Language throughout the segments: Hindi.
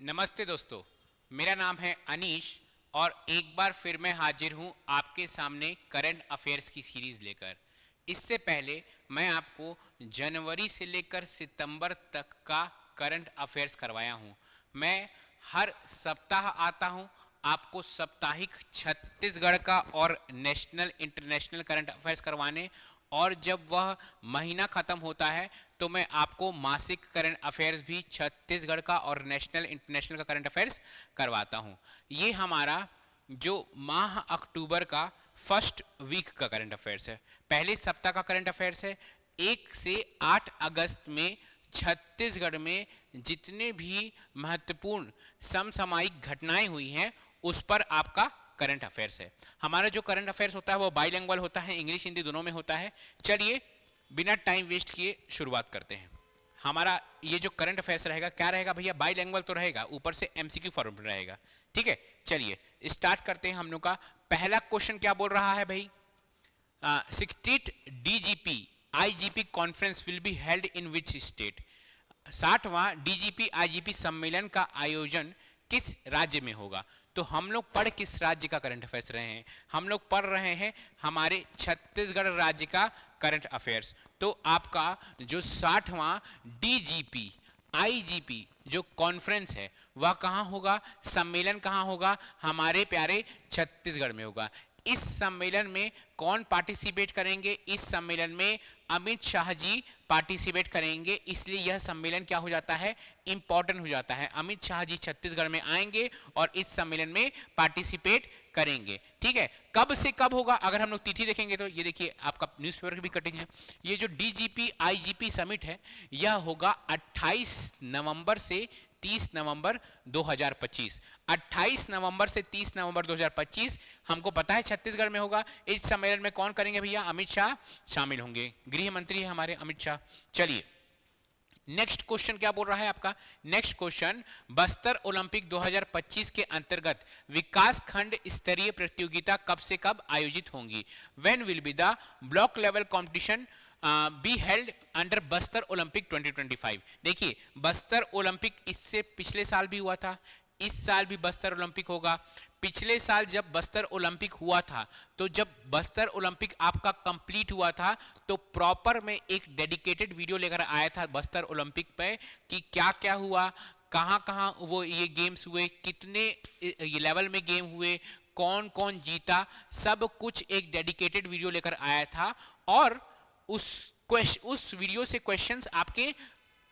नमस्ते दोस्तों, मेरा नाम है अनीश और एक बार फिर मैं हाजिर हूँ आपके सामने करंट अफेयर्स की सीरीज़ लेकर। इससे पहले मैं आपको जनवरी से लेकर सितंबर तक का करंट अफेयर्स करवाया हूँ। मैं हर सप्ताह आता हूँ आपको साप्ताहिक छत्तीसगढ़ का और नेशनल इंटरनेशनल करंट अफेयर्स करवाने, और जब वह महीना ख़त्म होता है तो मैं आपको मासिक करंट अफेयर्स भी छत्तीसगढ़ का और नेशनल इंटरनेशनल का करंट अफेयर्स करवाता हूँ। ये हमारा जो माह अक्टूबर का फर्स्ट वीक का करंट अफेयर्स है, पहले सप्ताह का करंट अफेयर्स है। 1 से 8 अगस्त में छत्तीसगढ़ में जितने भी महत्वपूर्ण समसामयिक घटनाएं हुई हैं उस पर आपका करंट अफेयर्स है। हमारा जो करंट अफेयर्स होता है वो बाइलिंगुअल होता है, इंग्लिश हिंदी दोनों में होता है। चलिए बिना टाइम वेस्ट किए शुरुआत करते हैं। हमारा ये जो करंट अफेयर्स रहेगा क्या रहेगा भैया? बाइलिंगुअल तो रहेगा, ऊपर से एमसीक्यू फॉर्मेट रहेगा। ठीक है, चलिए स्टार्ट करते हैं। हम लोग का पहला क्वेश्चन क्या बोल रहा है भाई? 60th DGP IGP conference will be held in which state? 60वां डीजीपी आईजीपी सम्मेलन का आयोजन किस राज्य में होगा? तो हम लोग पढ़ किस राज्य का करंट अफेयर्स रहे हैं? हम लोग पढ़ रहे हैं हमारे छत्तीसगढ़ राज्य का करंट अफेयर्स। तो आपका जो 60वां डीजीपी आईजीपी जो कॉन्फ्रेंस है वह कहाँ होगा, सम्मेलन कहाँ होगा? हमारे प्यारे छत्तीसगढ़ में होगा। इस सम्मेलन में कौन पार्टिसिपेट करेंगे? इस सम्मेलन में अमित शाह जी पार्टिसिपेट करेंगे, इसलिए यह सम्मेलन क्या हो जाता है? इंपॉर्टेंट हो जाता है। अमित शाह जी छत्तीसगढ़ में आएंगे और इस सम्मेलन में पार्टिसिपेट करेंगे। ठीक है, कब से कब होगा? अगर हम लोग तिथि देखेंगे तो ये देखिए आपका न्यूज़पेपर की भी कटिंग है। ये जो डीजीपी आईजीपी समिट है यह होगा 28 नवंबर से 30 नवंबर 2025। 28 नवंबर से 30 नवंबर 2025 हमको पता है छत्तीसगढ़ में होगा। इस सम्मेलन में कौन करेंगे भैया? अमित शाह शामिल होंगे, गृह मंत्री है हमारे अमित शाह। चलिए नेक्स्ट क्वेश्चन क्या बोल रहा है आपका? नेक्स्ट क्वेश्चन, बस्तर ओलंपिक 2025 के अंतर्गत विकास खंड स्तरीय प्रतियोगिता कब से कब आयोजित होंगी? When will be the block level competition be held under Bastar Olympic 2025? देखिए बस्तर ओलंपिक इससे पिछले साल भी हुआ था, इस साल भी बस्तर ओलंपिक होगा। पिछले साल जब बस्तर ओलंपिक हुआ था तो जब बस्तर ओलंपिक आपका कंप्लीट हुआ था तो प्रॉपर में एक डेडिकेटेड वीडियो लेकर आया था बस्तर ओलंपिक पे कि क्या क्या हुआ, कहाँ कहाँ वो ये गेम्स हुए, कितने लेवल में गेम हुए, कौन कौन जीता, सब कुछ एक डेडिकेटेड वीडियो लेकर आया था। और उस वीडियो से क्वेश्चंस आपके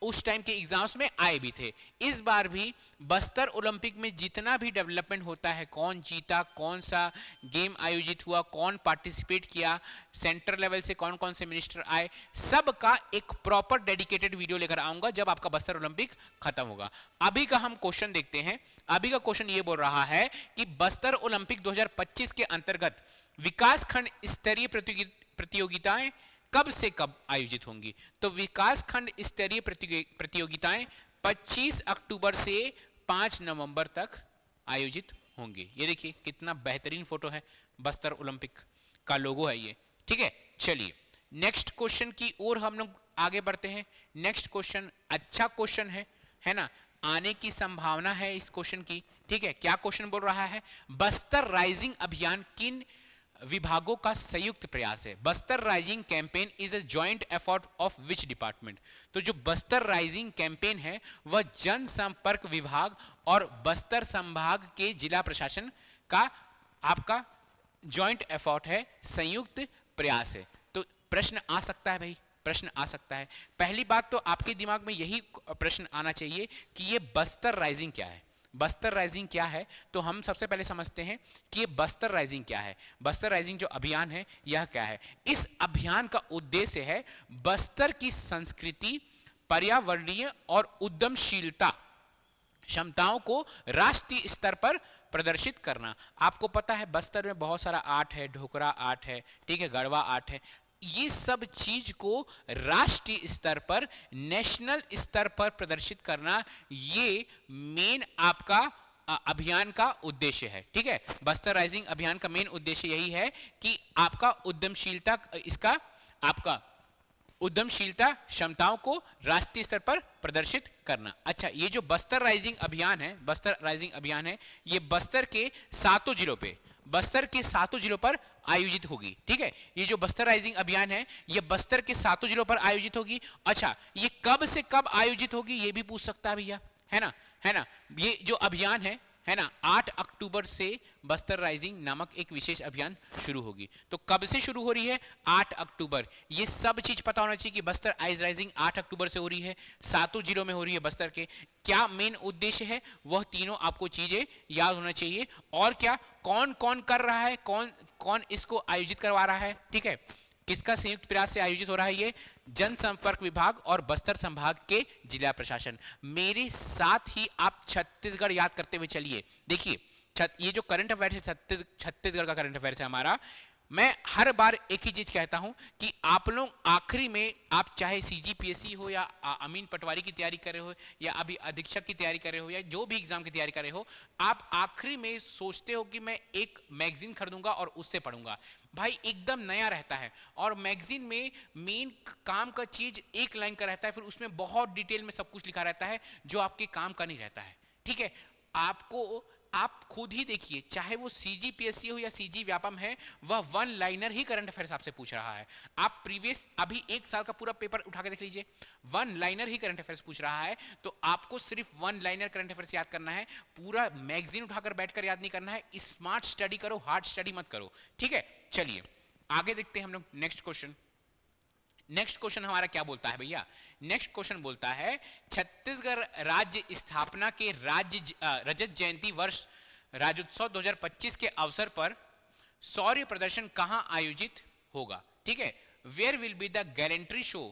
उस टाइम के एग्जाम्स में आए भी थे। इस बार भी बस्तर ओलंपिक में जितना भी डेवलपमेंट होता है, कौन जीता, कौन सा गेम आयोजित हुआ, कौन पार्टिसिपेट किया, सेंटर लेवल से कौन कौन से मिनिस्टर आए, सब का एक प्रॉपर डेडिकेटेड वीडियो लेकर आऊंगा जब आपका बस्तर ओलंपिक खत्म होगा। अभी का हम क्वेश्चन देखते हैं। अभी का क्वेश्चन ये बोल रहा है कि बस्तर ओलंपिक 2025 के अंतर्गत विकास खंड स्तरीय प्रतियोगिताएं कब से कब आयोजित होंगी? तो विकास खंड स्तरीय प्रतियोगिताएं 25 अक्टूबर से 5 नवंबर तक आयोजित होंगी। ये देखिए कितना बेहतरीन फोटो है, बस्तर ओलंपिक का लोगो है ये। ठीक है, चलिए नेक्स्ट क्वेश्चन की ओर हम लोग आगे बढ़ते हैं। नेक्स्ट क्वेश्चन अच्छा क्वेश्चन है ना? आने की संभावना है इस क्वेश्चन की। ठीक है, क्या क्वेश्चन बोल रहा है? बस्तर राइजिंग अभियान किन विभागों का संयुक्त प्रयास है? Bastar rising campaign is a joint effort of which department? तो जो बस्तर राइजिंग कैंपेन है वह जनसंपर्क विभाग और बस्तर संभाग के जिला प्रशासन का आपका जॉइंट एफर्ट है, संयुक्त प्रयास है। तो प्रश्न आ सकता है भाई, प्रश्न आ सकता है। पहली बात तो आपके दिमाग में यही प्रश्न आना चाहिए कि ये बस्तर राइजिंग क्या है। बस्तर राइजिंग क्या है? तो हम सबसे पहले समझते हैं कि ये बस्तर राइजिंग क्या है। बस्तर राइजिंग जो अभियान है यह क्या है? इस अभियान का उद्देश्य है बस्तर की संस्कृति, पर्यावरणीय और उद्यमशीलता क्षमताओं को राष्ट्रीय स्तर पर प्रदर्शित करना। आपको पता है बस्तर में बहुत सारा आर्ट है, ढोकरा आर्ट है, ठीक है, गढ़वा आर्ट है। ये सब चीज को राष्ट्रीय स्तर पर, नेशनल स्तर पर प्रदर्शित करना, ये मेन आपका अभियान का उद्देश्य है। ठीक है, बस्तर राइजिंग अभियान का मेन उद्देश्य यही है कि आपका उद्यमशीलता, इसका आपका उद्यमशीलता क्षमताओं को राष्ट्रीय स्तर पर प्रदर्शित करना। अच्छा, ये जो बस्तर राइजिंग अभियान है, बस्तर राइजिंग अभियान है, ये बस्तर के 7 जिलों पे, बस्तर के 7 जिलों पर आयोजित होगी। ठीक है, ये जो बस्तर राइजिंग अभियान है ये बस्तर के 7 जिलों पर आयोजित होगी। अच्छा, ये कब से कब आयोजित होगी ये भी पूछ सकता है भैया, है ना, है ना। ये जो अभियान है ना, 8 अक्टूबर से बस्तर राइजिंग नामक एक विशेष अभियान शुरू होगी। तो कब से शुरू हो रही है? 8 अक्टूबर। ये सब चीज पता होना चाहिए कि बस्तर आइज राइजिंग 8 अक्टूबर से हो रही है, 7 जिलों में हो रही है बस्तर के। क्या मेन उद्देश्य है वह तीनों आपको चीजें याद होना चाहिए। और क्या, कौन कौन कर रहा है, कौन कौन इसको आयोजित करवा रहा है, ठीक है, किसका संयुक्त प्रयास से आयोजित हो रहा है ये? जनसंपर्क विभाग और बस्तर संभाग के जिला प्रशासन। मेरे साथ ही आप छत्तीसगढ़ याद करते हुए चलिए। देखिए, ये जो करंट अफेयर है छत्तीसगढ़ का करंट अफेयर है हमारा, मैं हर बार एक ही चीज कहता हूं कि आप लोग आखिरी में, आप चाहे सीजीपीएससी हो या अमीन पटवारी की तैयारी कर रहे हो या अभी अधीक्षक की तैयारी कर रहे हो या जो भी एग्जाम की तैयारी कर रहे हो, आप आखिरी में सोचते हो कि मैं एक मैगजीन खरीदूंगा और उससे पढ़ूंगा। भाई एकदम नया रहता है और मैगजीन में मेन काम का चीज एक लाइन का रहता है, फिर उसमें बहुत डिटेल में सब कुछ लिखा रहता है जो आपके काम का नहीं रहता है। ठीक है, आपको, आप खुद ही देखिए, चाहे वो सीजीपीएससी हो या सीजी व्यापम है, वह वन लाइनर ही करंट अफेयर्स आपसे पूछ रहा है। आप प्रीवियस अभी एक साल का पूरा पेपर उठा के देख लीजिए, वन लाइनर ही करंट अफेयर्स पूछ रहा है। तो आपको सिर्फ वन लाइनर करंट अफेयर्स याद करना है, पूरा मैगजीन उठाकर बैठकर याद नहीं करना है। स्मार्ट स्टडी करो, हार्ड स्टडी मत करो। ठीक है, चलिए आगे देखते हैं हम लोग नेक्स्ट क्वेश्चन। नेक्स्ट क्वेश्चन हमारा क्या बोलता है भैया? नेक्स्ट क्वेश्चन बोलता है छत्तीसगढ़ राज्य स्थापना के रजत जयंती वर्ष राज्योत्सव 2025 के अवसर पर शौर्य प्रदर्शन कहां आयोजित होगा? ठीक है, where will be the gallantry show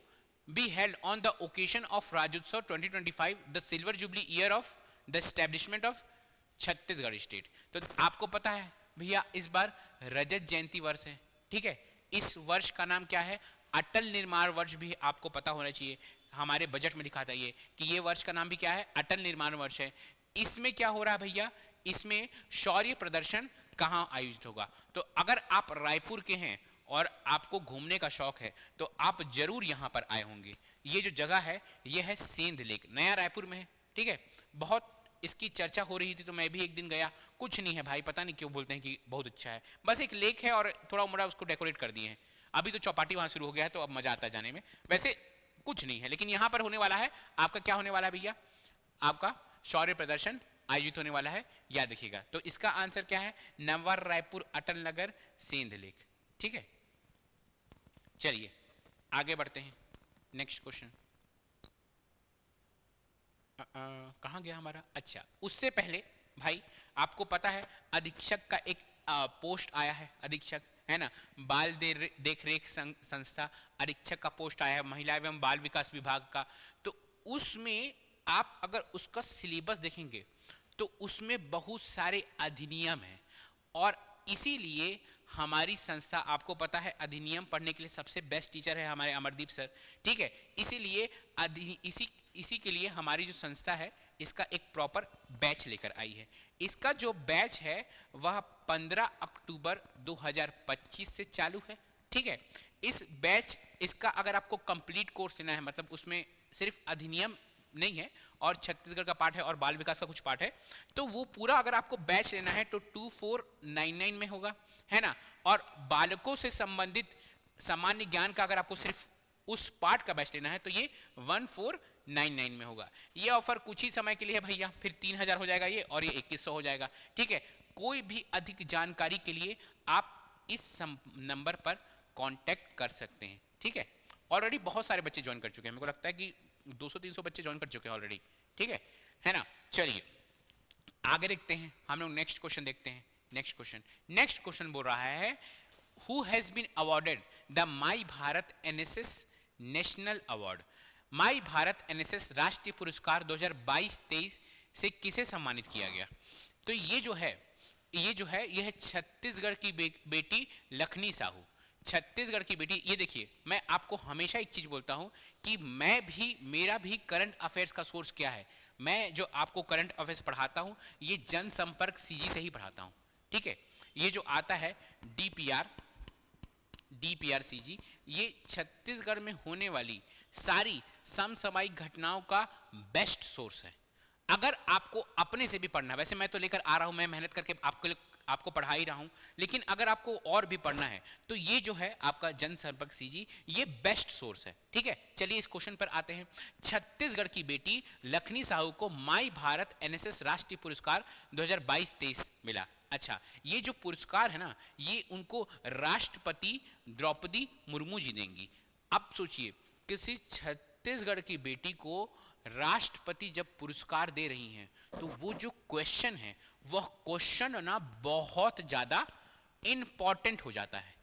be held on the occasion of Rajyotsava 2025, the silver jubilee year of the establishment of Chhattisgarh state. तो आपको पता है भैया इस बार रजत जयंती वर्ष है। ठीक है, इस वर्ष का नाम क्या है? अटल निर्माण वर्ष भी आपको पता होना चाहिए, हमारे बजट में लिखा था ये कि ये वर्ष का नाम भी क्या है? अटल निर्माण वर्ष है। इसमें क्या हो रहा है भैया? इसमें शौर्य प्रदर्शन कहां आयोजित होगा? तो अगर आप रायपुर के हैं और आपको घूमने का शौक है तो आप जरूर यहां पर आए होंगे। ये जो जगह है ये है सेंध लेक, नया रायपुर में है। ठीक है, बहुत इसकी चर्चा हो रही थी तो मैं भी एक दिन गया। कुछ नहीं है भाई, पता नहीं क्यों बोलते हैं कि बहुत अच्छा है, बस एक लेक है और थोड़ा मोड़ा उसको डेकोरेट कर दिए हैं। अभी तो चौपाटी वहां शुरू हो गया है तो अब मजा आता है जाने में। वैसे कुछ नहीं है, लेकिन यहां पर होने वाला है आपका, क्या होने वाला है भैया? आपका शौर्य प्रदर्शन आयोजित होने वाला है, याद रखिएगा। तो इसका आंसर क्या है? नवा रायपुर, अटल नगर, सेंध लेक। ठीक है, चलिए आगे बढ़ते हैं। नेक्स्ट क्वेश्चन कहां गया हमारा? अच्छा, उससे पहले भाई आपको पता है अधीक्षक का एक पोस्ट आया है, अधीक्षक है ना, बाल देख रेख संस्था अधीक्षक का पोस्ट आया है महिला एवं बाल विकास विभाग का। तो उसमें आप अगर उसका सिलेबस देखेंगे तो उसमें बहुत सारे अधिनियम हैं और इसीलिए हमारी संस्था, आपको पता है अधिनियम पढ़ने के लिए सबसे बेस्ट टीचर है हमारे अमरदीप सर। ठीक है, इसीलिए इसी के लिए हमारी जो संस्था है इसका एक प्रॉपर बैच लेकर आई है। इसका जो बैच है वह 15 अक्टूबर 2025 से चालू है। ठीक है, इस बैच, इसका अगर आपको कंप्लीट कोर्स लेना है, मतलब उसमें सिर्फ अधिनियम नहीं है और छत्तीसगढ़ का पार्ट है और बाल विकास का कुछ पार्ट है, तो वो पूरा अगर आपको बैच लेना है तो 2499 में होगा, है ना। और बालकों से संबंधित सामान्य ज्ञान का अगर आपको सिर्फ उस पार्ट का बैच लेना है तो ये 1499 में होगा। ये ऑफर कुछ ही समय के लिए है भैया, फिर 3000 हो जाएगा ये और ये 2100 हो जाएगा। ठीक है, कोई भी अधिक जानकारी के लिए आप इस नंबर पर कांटेक्ट कर सकते हैं। ठीक है, ऑलरेडी बहुत सारे बच्चे ज्वाइन कर चुके हैं, मेरे को लगता है कि 200-300 बच्चे ज्वाइन कर चुके हैं ऑलरेडी। ठीक है ना। चलिए आगे देखते हैं, हम लोग नेक्स्ट क्वेश्चन देखते हैं। नेक्स्ट क्वेश्चन बोल रहा है who has been awarded the My Bharat NSS national award? My Bharat NSS राष्ट्रीय पुरस्कार 2022-23 से किसे सम्मानित किया गया? तो ये जो है यह है छत्तीसगढ़ की बेटी लखनी साहू। छत्तीसगढ़ की बेटी, ये देखिए, मैं आपको हमेशा एक चीज बोलता हूं कि मेरा भी करंट अफेयर्स का सोर्स क्या है। मैं जो आपको करंट अफेयर्स पढ़ाता हूं ये जनसंपर्क सीजी से ही पढ़ाता हूं। ठीक है, ये जो आता है डीपीआर DPRCG ये छत्तीसगढ़ में होने वाली सारी समसामयिक घटनाओं का बेस्ट सोर्स है। अगर आपको अपने से भी पढ़ना है, वैसे मैं तो लेकर आ रहा हूं, मैं मेहनत करके आपको पढ़ा ही रहा हूं, लेकिन अगर आपको और भी पढ़ना है तो ये जो है आपका जनसंपर्क सीजी ये बेस्ट सोर्स है। ठीक है, चलिए इस क्वेश्चन पर आते हैं। छत्तीसगढ़ की बेटी लखनी साहू को माई भारत NSS राष्ट्रीय पुरस्कार 2022-23 मिला। अच्छा, ये जो पुरस्कार है ना, ये उनको राष्ट्रपति द्रौपदी मुर्मू जी देंगी। अब सोचिए, किसी छत्तीसगढ़ की बेटी को राष्ट्रपति जब पुरस्कार दे रही हैं तो वो जो क्वेश्चन है वह क्वेश्चन ना बहुत ज्यादा इंपॉर्टेंट हो जाता है।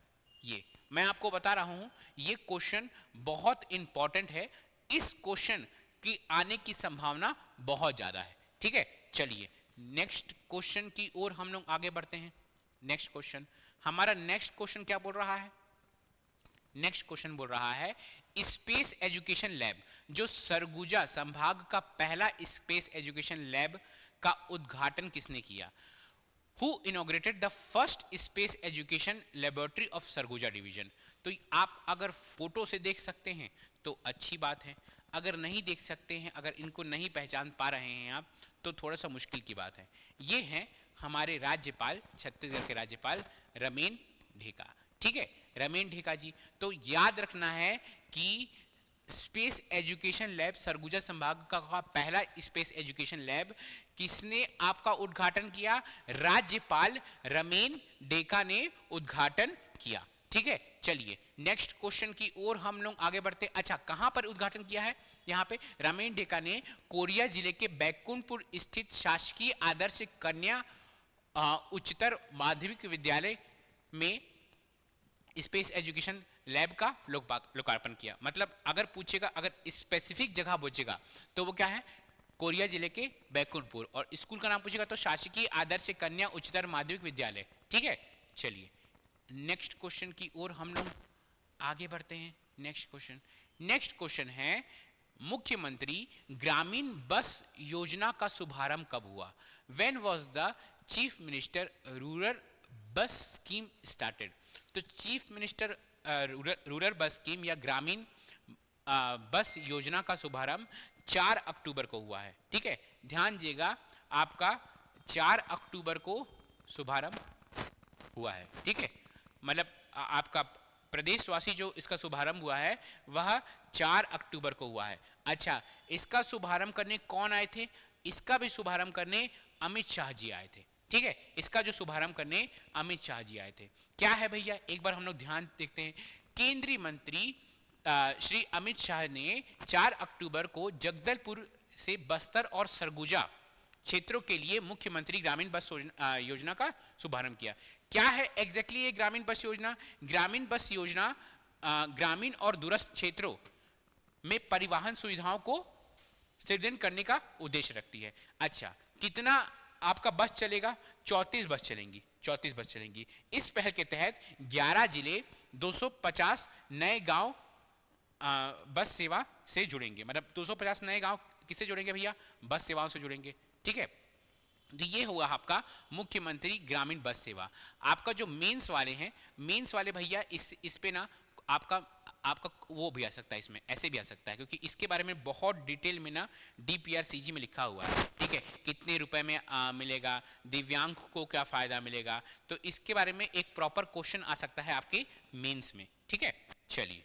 ये मैं आपको बता रहा हूं, ये क्वेश्चन बहुत इंपॉर्टेंट है, इस क्वेश्चन की आने की संभावना बहुत ज्यादा है। ठीक है, चलिए नेक्स्ट क्वेश्चन की ओर हम लोग आगे बढ़ते हैं। नेक्स्ट क्वेश्चन, हमारा नेक्स्ट क्वेश्चन क्या बोल रहा है? नेक्स्ट क्वेश्चन बोल रहा है स्पेस एजुकेशन लैब, जो सरगुजा संभाग का पहला स्पेस एजुकेशन लैब का उद्घाटन किसने किया? Who inaugurated the first space education laboratory of Surguja division? तो आप अगर फोटो से देख सकते हैं तो अच्छी बात है, अगर नहीं देख सकते हैं, अगर इनको नहीं पहचान पा रहे हैं आप, तो थोड़ा सा मुश्किल की बात है। ये हैं हमारे राज्यपाल, छत्तीसगढ़ के राज्यपाल रमेन ढेका। ठीक है, रमेन ढेका जी। तो याद रखना है कि स्पेस एजुकेशन लैब, सरगुजा संभाग का पहला स्पेस एजुकेशन लैब किसने आपका उद्घाटन किया? राज्यपाल रमेन ढेका ने उद्घाटन किया। ठीक है, चलिए नेक्स्ट क्वेश्चन की ओर हम लोग आगे बढ़ते। अच्छा, कहां पर उद्घाटन किया है? यहां पे रमेन ढेका ने कोरिया जिले के बैकुंठपुर स्थित शासकीय आदर्श कन्या उच्चतर माध्यमिक विद्यालय में स्पेस एजुकेशन लैब का लोकार्पण किया। मतलब अगर पूछेगा, अगर स्पेसिफिक जगह पूछेगा तो वो क्या है? कोरिया जिले के बैकुंठपुर, और स्कूल का नाम पूछेगा तो शासकीय आदर्श कन्या उच्चतर माध्यमिक विद्यालय। ठीक है, चलिए नेक्स्ट क्वेश्चन की ओर हम लोग आगे बढ़ते हैं। नेक्स्ट क्वेश्चन है मुख्यमंत्री ग्रामीण बस योजना का शुभारंभ कब हुआ? When was the chief minister rural बस स्कीम स्टार्टेड? तो चीफ मिनिस्टर रूरल बस स्कीम या ग्रामीण बस योजना का शुभारंभ 4 अक्टूबर को हुआ है। ठीक है, ध्यान दीजिएगा, आपका 4 अक्टूबर को शुभारंभ हुआ है। ठीक है, मतलब आपका प्रदेशवासी जो इसका शुभारंभ हुआ है वह 4 अक्टूबर को हुआ है। अच्छा, इसका शुभारंभ करने कौन आए थे? इसका भी शुभारंभ करने अमित शाह जी आए थे। ठीक है, इसका जो शुभारंभ करने अमित शाह जी आए थे। क्या है भैया, एक बार हम लोग ध्यान देखते हैं। केंद्रीय मंत्री श्री अमित शाह ने 4 अक्टूबर को जगदलपुर से बस्तर और सरगुजा क्षेत्रों के लिए मुख्यमंत्री ग्रामीण बस योजना का शुभारंभ किया। क्या है एग्जैक्टली ये ग्रामीण बस योजना? ग्रामीण बस योजना ग्रामीण और दूरस्थ क्षेत्रों में परिवहन सुविधाओं को सृजन करने का उद्देश्य रखती है। अच्छा, कितना आपका बस चलेगा? 34 बस चलेंगी, 34 बस चलेंगी। इस पहल के तहत 11 जिले 250 नए गांव बस सेवा से जुड़ेंगे। मतलब 250 नए गांव किससे जुड़ेंगे भैया? बस सेवाओं से जुड़ेंगे। ठीक है, तो ये हुआ आपका मुख्यमंत्री ग्रामीण बस सेवा। आपका जो मेंस वाले हैं, मेंस वाले भैया इस पे ना आपका वो भी आ सकता है, इसमें ऐसे भी आ सकता है, क्योंकि इसके बारे में बहुत डिटेल में ना DPRCG में लिखा हुआ है। ठीक है, कितने रुपए में मिलेगा, दिव्यांग को क्या फायदा मिलेगा, तो इसके बारे में एक प्रॉपर क्वेश्चन आ सकता है आपके मेंस में। ठीक है, चलिए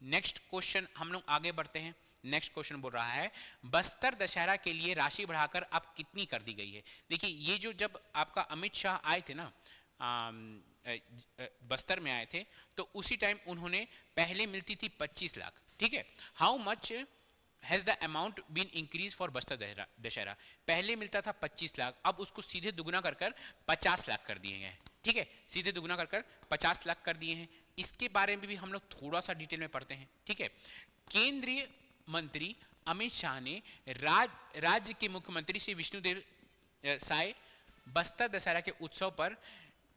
नेक्स्ट क्वेश्चन हम लोग आगे बढ़ते हैं। नेक्स्ट क्वेश्चन बोल रहा है बस्तर दशहरा के लिए राशि बढ़ाकर अब कितनी कर दी गई है? देखिए, ये जो जब आपका अमित शाह आए थे ना, बस्तर में आए थे, तो उसी टाइम उन्होंने पहले मिलती थी 25 लाख। ठीक है, how much has the amount been increase for Bastar Dussehra? पहले मिलता था 25 लाख, अब उसको सीधे दुगुना कर 50 लाख कर दिए हैं। ठीक है, सीधे दुगुना कर 50 लाख कर दिए हैं। इसके बारे में भी हम लोग थोड़ा सा डिटेल में पढ़ते हैं। ठीक है, केंद्रीय मंत्री अमित शाह ने राज्य के मुख्यमंत्री श्री विष्णुदेव साय बस्तर दशहरा के उत्सव पर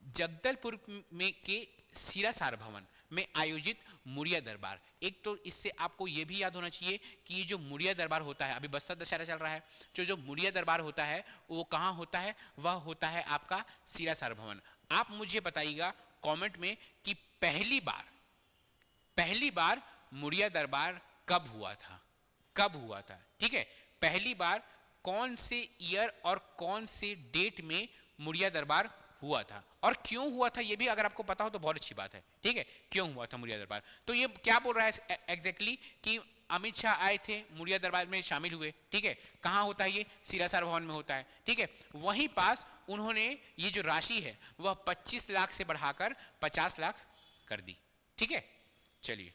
जगदलपुर में के सिरासार भवन में आयोजित मुरिया दरबार। एक तो इससे आपको यह भी याद होना चाहिए कि ये जो मुरिया दरबार होता है, अभी बस्तर दशहरा चल रहा है, जो मुरिया दरबार होता है वो कहाँ होता है? वह होता है आपका सिरासार भवन। आप मुझे बताइएगा कमेंट में कि पहली बार पहली बार मुड़िया दरबार कब हुआ था, कब हुआ था, ठीक है। पहली बार कौन से ईयर और कौन से डेट में मुड़िया दरबार हुआ था और क्यों हुआ था, ये भी अगर आपको पता हो तो बहुत अच्छी बात है, ठीक है। क्यों हुआ था मुड़िया दरबार, तो ये क्या बोल रहा है एग्जैक्टली कि अमित शाह आए थे, मुड़िया दरबार में शामिल हुए, ठीक है। कहाँ होता है ये, सिरासार भवन में होता है, ठीक है। वहीं पास उन्होंने ये जो राशि है वह 25 लाख से बढ़ाकर 50 लाख कर दी, ठीक है। चलिए,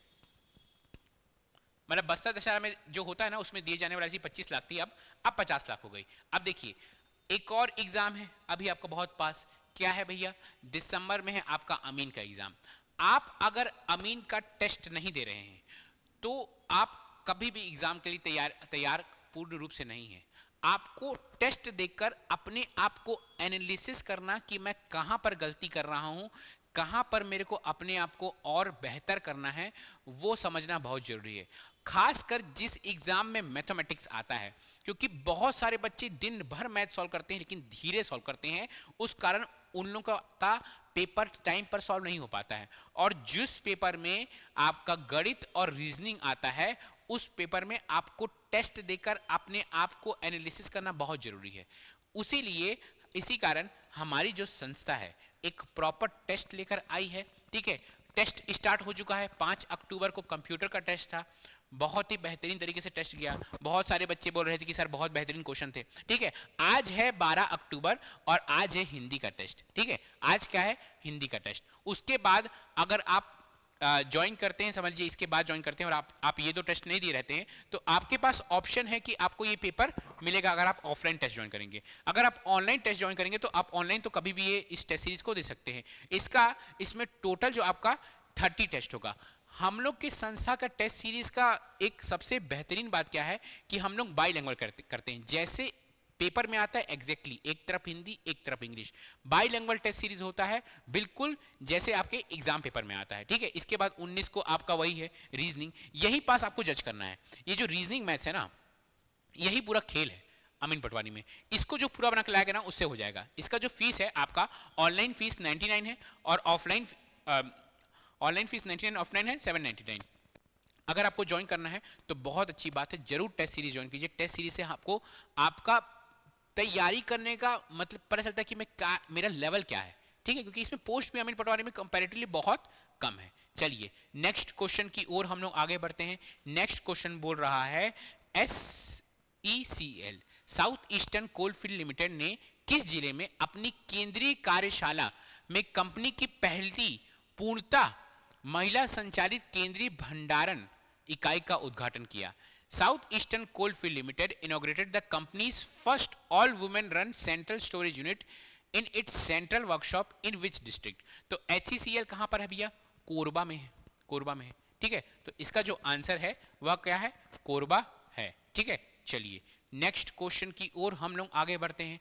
मतलब बस्तर दशहरा में जो होता है ना उसमें दिए जाने वाली राशि 25 लाख थी, अब 50 लाख हो गई। अब देखिए एक और एग्जाम है अभी आपका बहुत पास, क्या है भैया, दिसंबर में है आपका अमीन का एग्जाम। आप अगर अमीन का टेस्ट नहीं दे रहे हैं तो आप कभी भी एग्जाम के लिए तैयार पूर्ण रूप से नहीं है। आपको टेस्ट देकर अपने आप को एनालिसिस करना कि मैं कहां पर गलती कर रहा हूं, कहां पर मेरे को अपने आप को और बेहतर करना है, वो समझना बहुत जरूरी है। खासकर जिस एग्जाम में मैथमेटिक्स आता है, क्योंकि बहुत सारे बच्चे दिन भर मैथ सॉल्व करते हैं लेकिन धीरे सॉल्व करते हैं, उस कारण उन लोगों का पेपर टाइम पर सॉल्व नहीं हो पाता है। और जिस पेपर में आपका गणित और रीजनिंग आता है उस पेपर में आपको टेस्ट देकर अपने आप को एनालिसिस करना बहुत जरूरी है। इसी कारण हमारी जो संस्था है एक प्रॉपर टेस्ट लेकर आई है, ठीक है। टेस्ट स्टार्ट हो चुका है, 5 अक्टूबर को कंप्यूटर का टेस्ट था, बहुत ही बेहतरीन तरीके से टेस्ट गया। बहुत सारे बच्चे बोल रहे थे कि सर बहुत बेहतरीन क्वेश्चन थे, ठीक है। आज है 12 अक्टूबर और आज है हिंदी का टेस्ट, ठीक है। आज क्या है, हिंदी का टेस्ट। उसके बाद अगर आप ज्वाइन करते हैं, समझ लीजिए इसके बाद ज्वाइन करते हैं और आप ये दो टेस्ट नहीं दिए रहते हैं तो आपके पास ऑप्शन है कि आपको ये पेपर मिलेगा अगर आप ऑफलाइन टेस्ट ज्वाइन करेंगे। अगर आप ऑनलाइन टेस्ट ज्वाइन करेंगे तो आप ऑनलाइन तो कभी भी ये इस टेस्ट सीरीज को दे सकते हैं। इसमें टोटल जो आपका 30 टेस्ट होगा। हम लोग की संस्था का टेस्ट सीरीज का एक सबसे बेहतरीन बात क्या है कि हम लोग बाईलैंग्वेज करते हैं। जैसे पेपर में आता है एग्जैक्टली एक तरफ हिंदी एक तरफ इंग्लिश, बाईलैंग्वेज टेस्ट सीरीज होता है बिल्कुल जैसे आपके एग्जाम पेपर में आता है, ठीक है। इसके बाद 19 को आपका वही है रीजनिंग, यही पास आपको जज करना है। ये जो रीजनिंग मैथ्स है ना, यही पूरा खेल है अमीन पटवारी में। इसको जो पूरा बना के लाएगा ना उससे हो जाएगा। इसका जो फीस है आपका, ऑनलाइन फीस 99 है और ऑनलाइन फीस 99, ऑफलाइन है 799। अगर आपको ज्वाइन करना है तो बहुत अच्छी बात है, जरूर टेस्ट सीरीज ज्वाइन कीजिए। टेस्ट सीरीज से आपको आपका तैयारी करने का मतलब पता चलता है कि मेरा लेवल क्या है, ठीक है। क्योंकि इसमें पोस्ट भी अमीन पटवारी में कंपैरेटिवली बहुत कम है। चलिए नेक्स्ट क्वेश्चन की ओर हम लोग आगे बढ़ते हैं। नेक्स्ट क्वेश्चन बोल रहा है SECL south eastern coalfield limited ने किस जिले में अपनी केंद्रीय कार्यशाला में कंपनी की पहली पूर्णतः महिला संचालित केंद्रीय भंडारण इकाई का उद्घाटन किया। South Eastern Coalfield Limited inaugurated the company's first all-women run central storage unit in its central workshop in which district? तो HCCL कहाँ पर है भैया, कोरबा में है, कोरबा में है, ठीक है। तो इसका जो आंसर है वह क्या है, कोरबा है, ठीक है। चलिए नेक्स्ट क्वेश्चन की ओर हम लोग आगे बढ़ते हैं।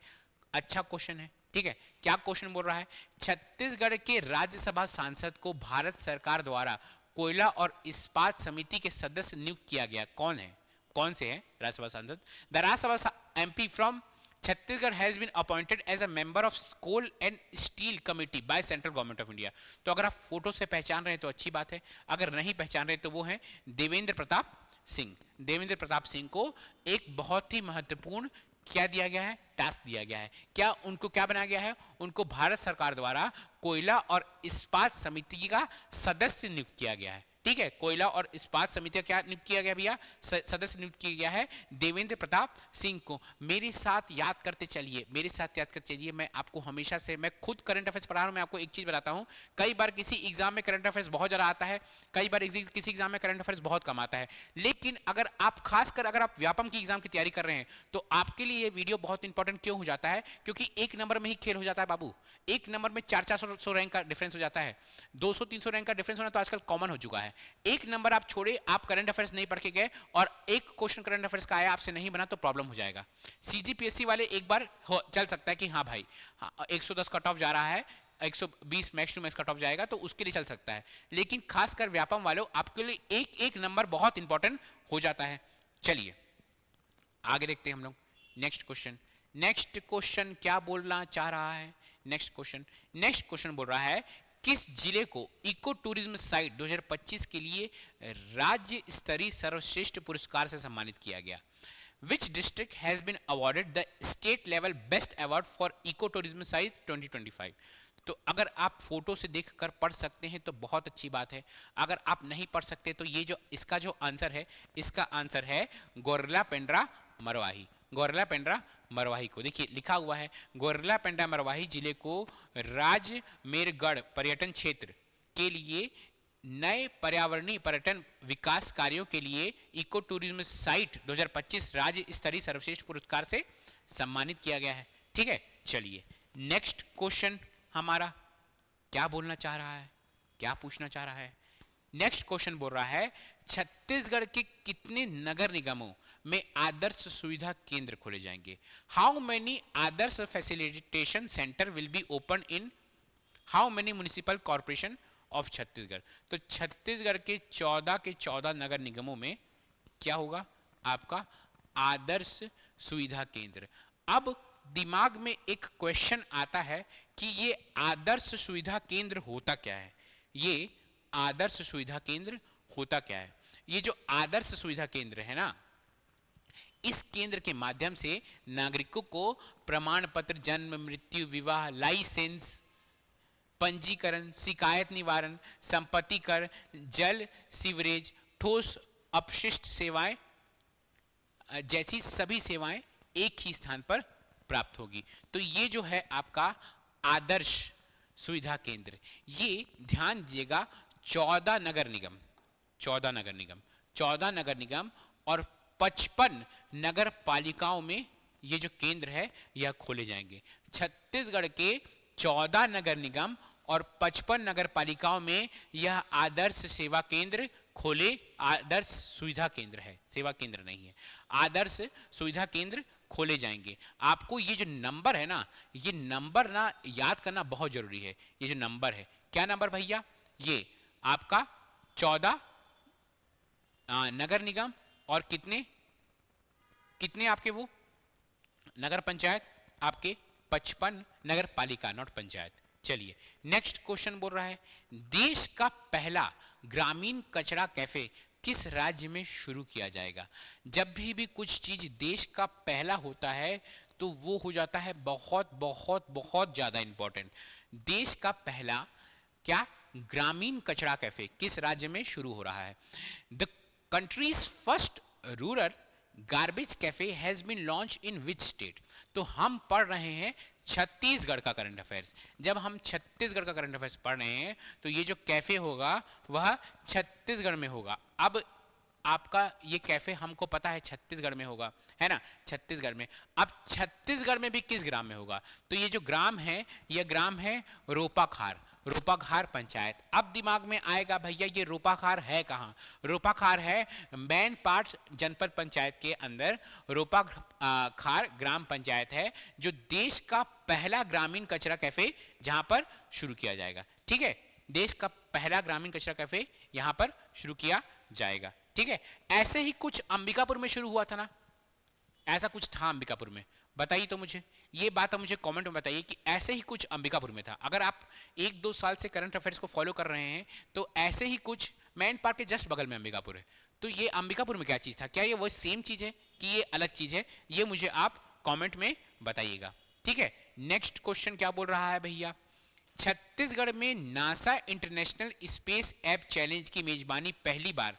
अच्छा क्वेश्चन है, ठीक है। क्या क्वेश्चन बोल रहा है, छत्तीसगढ़ के राज्यसभा सांसद को भारत सरकार द्वारा कोयला और इस्पात समिति के सदस्य नियुक्त किया गया, कौन है, कौन से हैं राज्यसभा सांसद? The Rajya Sabha MP from Chhattisgarh has been appointed as a member of coal and steel committee by central government of India. तो अगर आप फोटो से पहचान रहे हैं तो अच्छी बात है, अगर नहीं पहचान रहे तो वो है देवेंद्र प्रताप सिंह। देवेंद्र प्रताप सिंह को एक बहुत ही महत्वपूर्ण क्या दिया गया है, टास्क दिया गया है। क्या उनको क्या बनाया गया है, उनको भारत सरकार द्वारा कोयला और इस्पात समिति का सदस्य नियुक्त किया गया है, ठीक है। कोयला और इस्पात समिति का क्या नियुक्त किया गया भैया, सदस्य नियुक्त किया गया है देवेंद्र प्रताप सिंह को। मेरे साथ याद करते चलिए, मेरे साथ याद करते चलिए। मैं आपको हमेशा से, मैं खुद करंट अफेयर्स पढ़ा रहा हूं, मैं आपको एक चीज बताता हूं, कई बार किसी एग्जाम में करंट अफेयर्स बहुत ज्यादा आता है, कई बार किसी एग्जाम में करंट अफेयर्स बहुत कम आता है। लेकिन अगर आप खासकर अगर आप व्यापम की एग्जाम की तैयारी कर रहे हैं तो आपके लिए ये वीडियो बहुत इंपॉर्टेंट क्यों हो जाता है, क्योंकि एक नंबर में ही खेल हो जाता है बाबू। एक नंबर में 400-400 रैंक का डिफरेंस हो जाता है, 200-300 रैंक का डिफरेंस होना तो आजकल कॉमन हो चुका है। एक नंबर आप छोड़े, आप करंट अफेयर्स नहीं पढ़ के गए और एक क्वेश्चन करंट अफेयर्स का आया आपसे नहीं बना तो प्रॉब्लम हो जाएगा। CGPSC वाले एक बार चल सकता है कि हाँ भाई, हाँ 110 कट ऑफ जा रहा है, 120 max to max cut off जाएगा तो उसके लिए चल सकता है। लेकिन खासकर व्यापम वालों आपके लिए एक एक नंबर बहुत इंपॉर्टेंट हो जाता है। चलिए आगे देखते हैं हम लोग नेक्स्ट क्वेश्चन। नेक्स्ट क्वेश्चन क्या बोलना चाह रहा है, नेक्स्ट क्वेश्चन बोल रहा है किस जिले को इको टूरिज्म साइट 2025 के लिए राज्य स्तरीय सर्वश्रेष्ठ पुरस्कार से सम्मानित किया गया? Which district has been awarded the state level best award for ecotourism site 2025? तो अगर आप फोटो से देखकर पढ़ सकते हैं तो बहुत अच्छी बात है, अगर आप नहीं पढ़ सकते तो ये जो इसका जो आंसर है, इसका आंसर है गोरला पेंड्रा मरवाही। गोरला पेंड्रा मरवाही को देखिए लिखा हुआ है, गोरला पेंड्रा मरवाही जिले को राजमेरगढ़ पर्यटन क्षेत्र के लिए नए पर्यावरणीय पर्यटन विकास कार्यों के लिए इको टूरिज्म साइट 2025 राज्य स्तरीय सर्वश्रेष्ठ पुरस्कार से सम्मानित किया गया है। ठीक है, चलिए नेक्स्ट क्वेश्चन हमारा क्या बोलना चाह रहा है, क्या पूछना चाह रहा है? नेक्स्ट क्वेश्चन बोल रहा है छत्तीसगढ़ के कितने नगर निगमों में आदर्श सुविधा केंद्र खोले जाएंगे? How many Adarsh facilitation centre will be open in how many municipal corporation of Chhattisgarh? तो छत्तीसगढ़ के 14 नगर निगमों में क्या होगा? आपका आदर्श सुविधा केंद्र। अब दिमाग में एक क्वेश्चन आता है कि ये आदर्श सुविधा केंद्र होता क्या है? ये आदर्श सुविधा केंद्र होता क्या है? ये जो आदर्श सुविधा केंद्र है ना, इस केंद्र के माध्यम से नागरिकों को प्रमाण पत्र, जन्म, मृत्यु, विवाह, लाइसेंस, पंजीकरण, शिकायत निवारण, संपत्ति कर, जल, सीवरेज, ठोस अपशिष्ट सेवाएं जैसी सभी सेवाएं एक ही स्थान पर प्राप्त होगी। तो ये जो है आपका आदर्श सुविधा केंद्र, ये ध्यान दीजिएगा 14 नगर निगम, 14 नगर निगम, 14 नगर निगम और 55 नगर पालिकाओं में ये जो केंद्र है यह खोले जाएंगे। छत्तीसगढ़ के 14 नगर निगम और 55 नगर पालिकाओं में यह आदर्श सेवा केंद्र खोले, आदर्श सुविधा केंद्र है, सेवा केंद्र नहीं है, आदर्श सुविधा केंद्र खोले जाएंगे। आपको ये जो नंबर है ना, ये नंबर ना याद करना बहुत जरूरी है। ये जो नंबर है, क्या नंबर भैया? ये आपका 14 नगर निगम और कितने कितने आपके वो नगर पंचायत, आपके 55 नगर पालिका, नॉट पंचायत। चलिए नेक्स्ट क्वेश्चन बोल रहा है देश का पहला ग्रामीण कचरा कैफे किस राज्य में शुरू किया जाएगा? जब भी कुछ चीज देश का पहला होता है तो वो हो जाता है बहुत बहुत बहुत ज्यादा इंपॉर्टेंट। देश का पहला क्या ग्रामीण कचरा कैफे किस राज्य में शुरू हो रहा है? The country's first rural garbage cafe has been launch in which state? तो हम पढ़ रहे हैं छत्तीसगढ़ का करंट अफेयर्स। जब हम छत्तीसगढ़ का करंट अफेयर्स पढ़ रहे हैं तो ये जो कैफे होगा वह छत्तीसगढ़ में होगा। अब आपका ये कैफे हमको पता है छत्तीसगढ़ में होगा, है ना, छत्तीसगढ़ में। अब छत्तीसगढ़ में भी किस ग्राम में होगा? तो ये जो ग्राम है, यह ग्राम है रोपाखार, रोपाखार पंचायत। अब दिमाग में आएगा भैया ये रोपाखार है कहाँ? रोपाखार है मैनपाट जनपद पंचायत के अंदर रोपाखार ग्राम पंचायत है, जो देश का पहला ग्रामीण कचरा कैफे जहां पर शुरू किया जाएगा। ठीक है, देश का पहला ग्रामीण कचरा कैफे यहां पर शुरू किया जाएगा। ठीक है, ऐसे ही कुछ अंबिकापुर में शुरू हुआ था ना, ऐसा कुछ था अंबिकापुर में, बताइए तो मुझे, ये बात आप मुझे कमेंट में बताइए कि ऐसे ही कुछ अंबिकापुर में था। अगर आप 1-2 साल से करंट अफेयर्स को फॉलो कर रहे हैं तो ऐसे ही कुछ, मैन पार्क के जस्ट बगल में अंबिकापुर है, तो ये अंबिकापुर में क्या चीज था? क्या ये वो सेम चीज है कि ये अलग चीज है? ये मुझे आप कमेंट में बताइएगा। ठीक है, नेक्स्ट क्वेश्चन क्या बोल रहा है भैया? छत्तीसगढ़ में NASA international space app challenge की मेजबानी पहली बार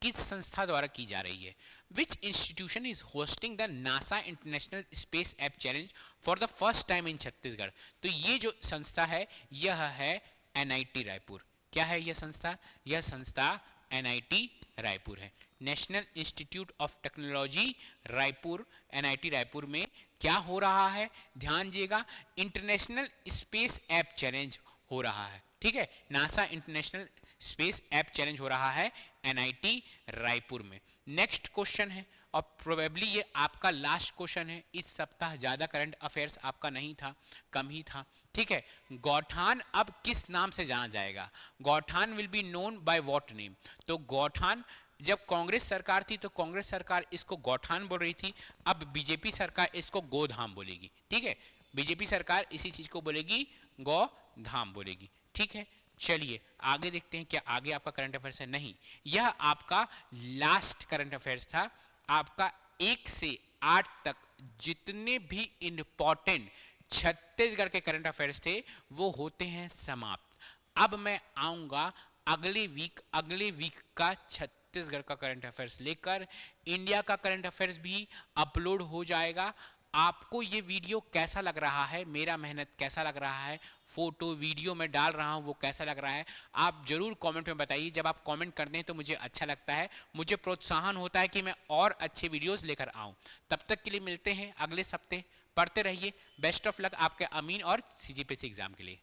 किस संस्था द्वारा की जा रही है? Which institution is hosting the NASA International Space App Challenge for the first time in Chhattisgarh? तो ये जो संस्था है यह है NIT रायपुर। क्या है यह संस्था? यह संस्था NIT रायपुर है, national institute of technology Raipur. NIT Raipur में क्या हो रहा है? ध्यान दीजिएगा, इंटरनेशनल स्पेस ऐप चैलेंज हो रहा है। ठीक है, NASA international space app challenge हो रहा है NIT रायपुर में। नेक्स्ट क्वेश्चन है और प्रोबेबली ये आपका लास्ट क्वेश्चन है इस सप्ताह, ज्यादा करंट अफेयर्स आपका नहीं था, कम ही था। ठीक है, गौठान अब किस नाम से जाना जाएगा? गौठान will be known by what name? तो गौठान, जब कांग्रेस सरकार थी तो कांग्रेस सरकार इसको गौठान बोल रही थी, अब बीजेपी सरकार इसको गोधाम बोलेगी। ठीक है, बीजेपी सरकार इसी चीज को बोलेगी, गोधाम बोलेगी। ठीक है, चलिए आगे देखते हैं क्या आगे आपका करंट अफेयर्स है। नहीं, यह आपका लास्ट करंट अफेयर्स था। आपका 1 से 8 तक जितने भी इंपॉर्टेंट छत्तीसगढ़ के करंट अफेयर्स थे वो होते हैं समाप्त। अब मैं आऊंगा अगले वीक का छत्तीसगढ़ का करंट अफेयर्स लेकर। इंडिया का करंट अफेयर्स भी अपलोड हो जाएगा। आपको ये वीडियो कैसा लग रहा है, मेरा मेहनत कैसा लग रहा है, फोटो वीडियो में डाल रहा हूँ वो कैसा लग रहा है, आप जरूर कमेंट में बताइए। जब आप कमेंट करते हैं तो मुझे अच्छा लगता है, मुझे प्रोत्साहन होता है कि मैं और अच्छे वीडियोस लेकर आऊँ। तब तक के लिए मिलते हैं अगले हफ्ते। पढ़ते रहिए। बेस्ट ऑफ लक आपके अमीन और सीजीपीएससी एग्जाम के लिए।